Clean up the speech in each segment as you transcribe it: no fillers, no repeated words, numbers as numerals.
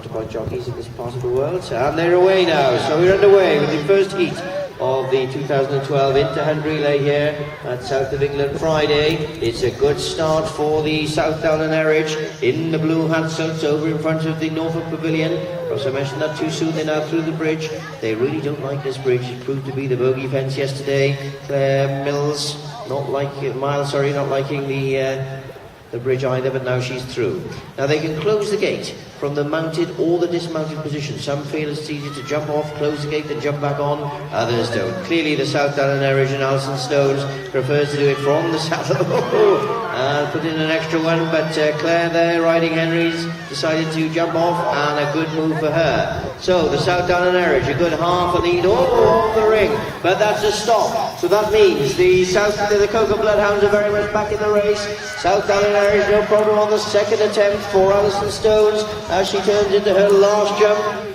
motorbike jockeys in this part of the world. And they're away now, so we're underway with the first heat of the 2012 Interhand Relay here at South of England Friday. It's a good start for the South Down and Erridge in the blue hat suits over in front of the Norfolk Pavilion. Perhaps I mentioned that too soon. They're now through the bridge. They really don't like this bridge. It proved to be the bogey fence yesterday. Claire Mills not liking the bridge either, but now she's through. Now they can close the gate from the mounted or the dismounted position. Some feel it's easier to jump off, close the gate, then jump back on. Others don't. Clearly the South Down and Erridge and Alison Stones prefers to do it from the saddle and put in an extra one, but Claire there, riding Henry's, decided to jump off, and a good move for her. So the South Down and Erridge, a good half a lead off the ring, but that's a stop. So that means the Coakham Bloodhounds are very much back in the race. South Down and Erridge, no problem on the second attempt for Alison Stones as she turns into her last jump.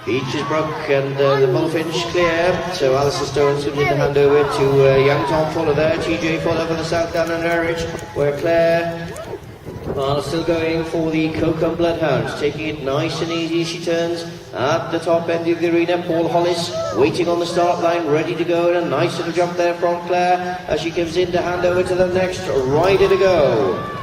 Beach is broke and the Bullfinch clear, so Alison Stones comes in to hand over to young Tom Fuller there, TJ Fuller for the South Down and Erridge, where Claire are still going for the Coakham Bloodhounds, taking it nice and easy as she turns at the top end of the arena. Paul Hollis waiting on the start line, ready to go, and a nice little jump there from Claire as she comes in to hand over to the next rider to go.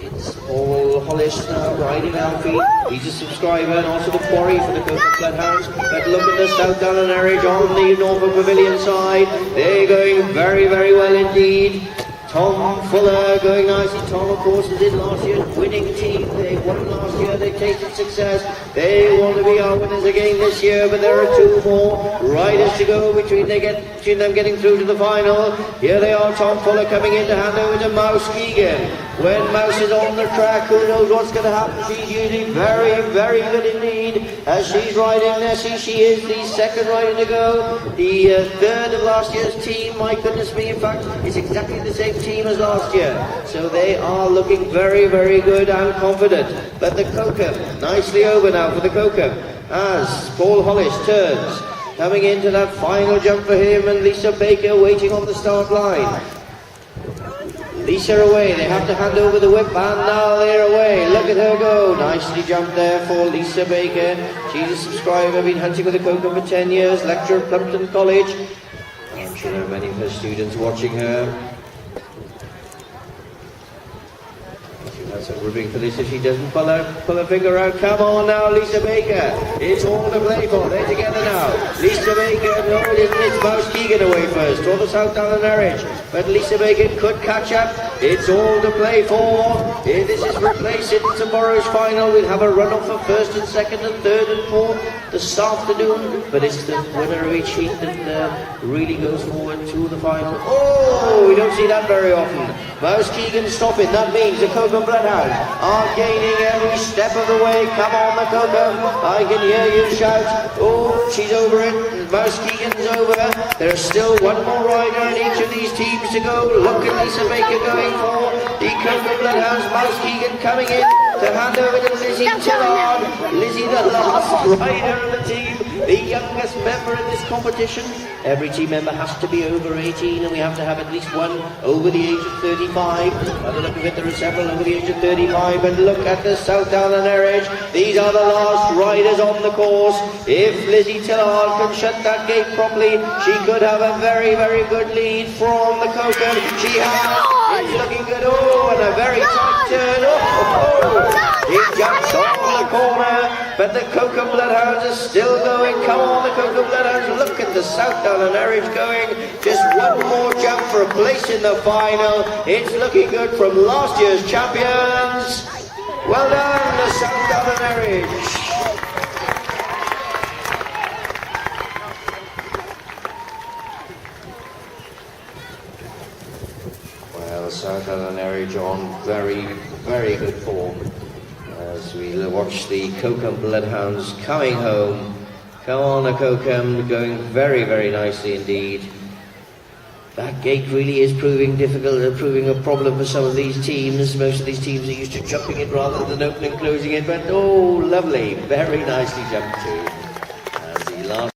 It's Paul Hollis now riding Alfie. He's a subscriber and also the quarry for the Coakham Bloodhounds. But look at the South Down and Erridge on the Norfolk Pavilion side. They're going very, very well indeed. Tom Fuller going nicely. Tom, of course, is in last year's winning team. They won last year, they've tasted success. They want to be our winners again this year, but there are two more riders to go between them getting through to the final. Here they are, Tom Fuller coming in to hand over to Mouse Keegan. When Mouse is on the track, who knows what's going to happen? She's usually very, very good indeed as she's riding Nessie. She is the second rider to go. The third of last year's team, my goodness me, in fact, it's exactly the same team as last year. So they are looking very, very good and confident. But the Coakham, nicely over now for the Coakham as Paul Hollis turns. Coming into that final jump for him, and Lisa Baker waiting on the start line. Lisa away, they have to hand over the whip, and now they're away. Look at her go. Nicely jumped there for Lisa Baker. She's a subscriber, been hunting with the Coakham for 10 years, lecturer at Plumpton College. I'm sure there are many of her students watching her. That's a ribbing for Lisa. She doesn't pull her finger out. Come on now, Lisa Baker. It's all to play for. They're together now. Lisa Baker, no, it isn't. It's Mouse Keegan away first for the South Down and Erridge. But Lisa Baker could catch up. It's all to play for. This is replacing tomorrow's final. We'll have a run-off for first and second and third and fourth this afternoon. But it's the winner of each heat that really goes forward to the final. Oh, we don't see that very often. Mouse Keegan stopping. That means the Coakham Bloodhounds are gaining every step of the way. Come on, the Coakham. I can hear you shout. Oh, she's over it. Mouse Keegan's over. There's still one more rider in each of these teams to go. Look at Lisa Baker going for the Coakham Bloodhounds. Mouse Keegan coming in to hand over to Lizzie Tillard. Lizzie, the last rider of the team, the youngest member in this competition. Every team member has to be over 18, and we have to have at least one over the age of 35. By the look of it, there are several over the age of 35. And look at the South Down and Erridge. These are the last riders on the course. If Lizzie Tillard can shut that gate properly, she could have a very, very good lead from the Coakham. She has. It's looking good. Oh, and a very tight turn. He jumps on the corner, but the Coakham Bloodhounds are still going. Come on, the Coakham Bloodhounds. Look at the South Down and Erridge going. Just one more jump for a place in the final. It's looking good from last year's champions. Well done, the South Down and Erridge. Well, South Down and Erridge on very, very good form as we watch the Coakham Bloodhounds coming home. Come on, the Coakham, going very, very nicely indeed. That gate really is proving difficult, proving a problem for some of these teams. Most of these teams are used to jumping it rather than opening and closing it, but oh, lovely, very nicely jumped too.